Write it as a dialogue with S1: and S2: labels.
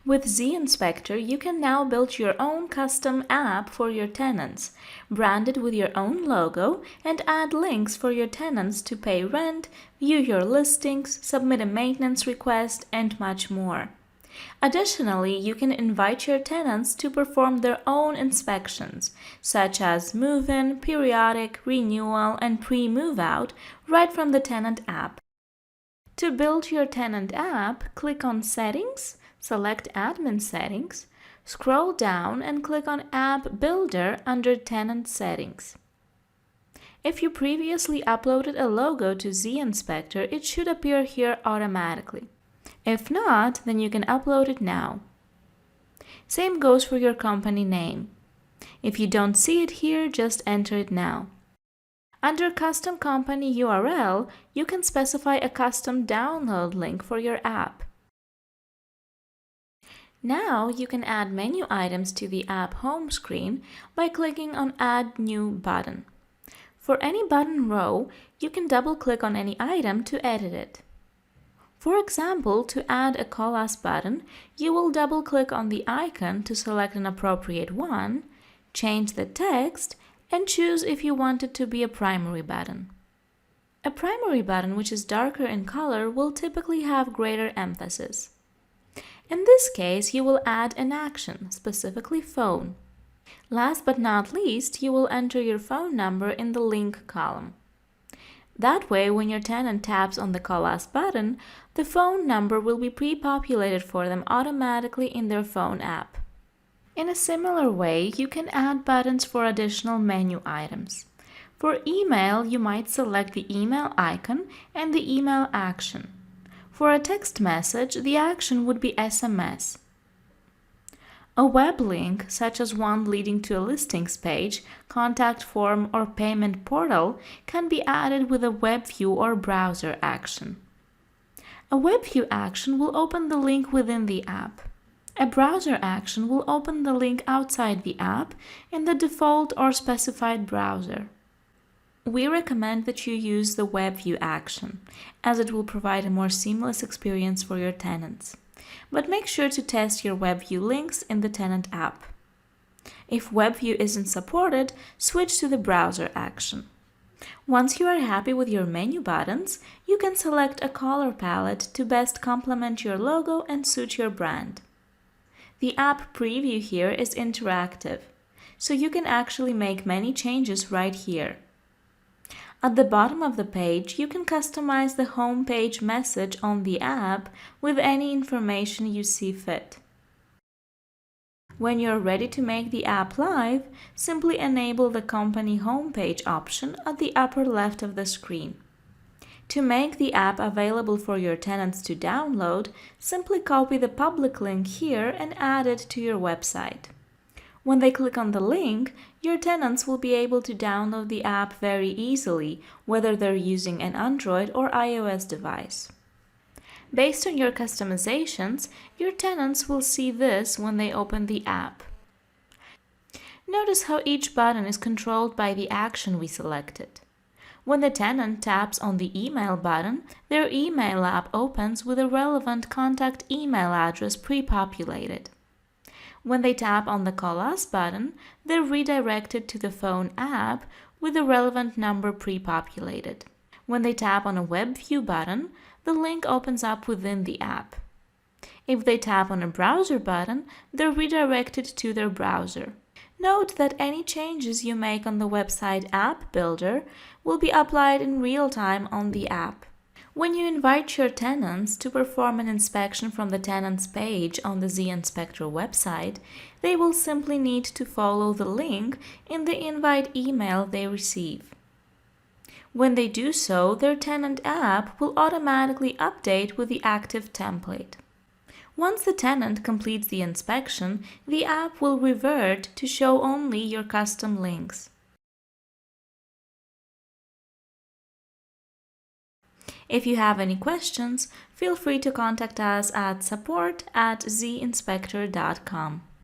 S1: With zInspector, you can now build your own custom app for your tenants, brand it with your own logo, and add links for your tenants to pay rent, view your listings, submit a maintenance request, and much more. Additionally, you can invite your tenants to perform their own inspections, such as move-in, periodic, renewal, and pre-move out, right from the tenant app. To build your tenant app, click on Settings, select Admin Settings, scroll down and click on App Builder under Tenant Settings. If you previously uploaded a logo to zInspector, it should appear here automatically. If not, then you can upload it now. Same goes for your company name. If you don't see it here, just enter it now. Under Custom Company URL, you can specify a custom download link for your app. Now you can add menu items to the app home screen by clicking on Add New button. For any button row, you can double-click on any item to edit it. For example, to add a Call Us button, you will double-click on the icon to select an appropriate one, change the text, and choose if you want it to be a primary button. A primary button, which is darker in color, will typically have greater emphasis. In this case, you will add an action, specifically phone. Last but not least, you will enter your phone number in the link column. That way, when your tenant taps on the Call Us button, the phone number will be pre-populated for them automatically in their phone app. In a similar way, you can add buttons for additional menu items. For email, you might select the email icon and the email action. For a text message, the action would be SMS. A web link, such as one leading to a listings page, contact form, or payment portal, can be added with a web view or browser action. A web view action will open the link within the app. A browser action will open the link outside the app in the default or specified browser. We recommend that you use the web view action, as it will provide a more seamless experience for your tenants. But make sure to test your WebView links in the tenant app. If WebView isn't supported, switch to the browser action. Once you are happy with your menu buttons, you can select a color palette to best complement your logo and suit your brand. The app preview here is interactive, so you can actually make many changes right here. At the bottom of the page, you can customize the home page message on the app with any information you see fit. When you're ready to make the app live, simply enable the company homepage option at the upper left of the screen. To make the app available for your tenants to download, simply copy the public link here and add it to your website. When they click on the link, your tenants will be able to download the app very easily, whether they're using an Android or iOS device. Based on your customizations, your tenants will see this when they open the app. Notice how each button is controlled by the action we selected. When the tenant taps on the email button, their email app opens with a relevant contact email address pre-populated. When they tap on the Call Us button, they're redirected to the phone app with the relevant number pre-populated. When they tap on a Web View button, the link opens up within the app. If they tap on a browser button, they're redirected to their browser. Note that any changes you make on the website app builder will be applied in real time on the app. When you invite your tenants to perform an inspection from the tenants page on the zInspector website, they will simply need to follow the link in the invite email they receive. When they do so, their tenant app will automatically update with the active template. Once the tenant completes the inspection, the app will revert to show only your custom links. If you have any questions, feel free to contact us at support@zInspector.com.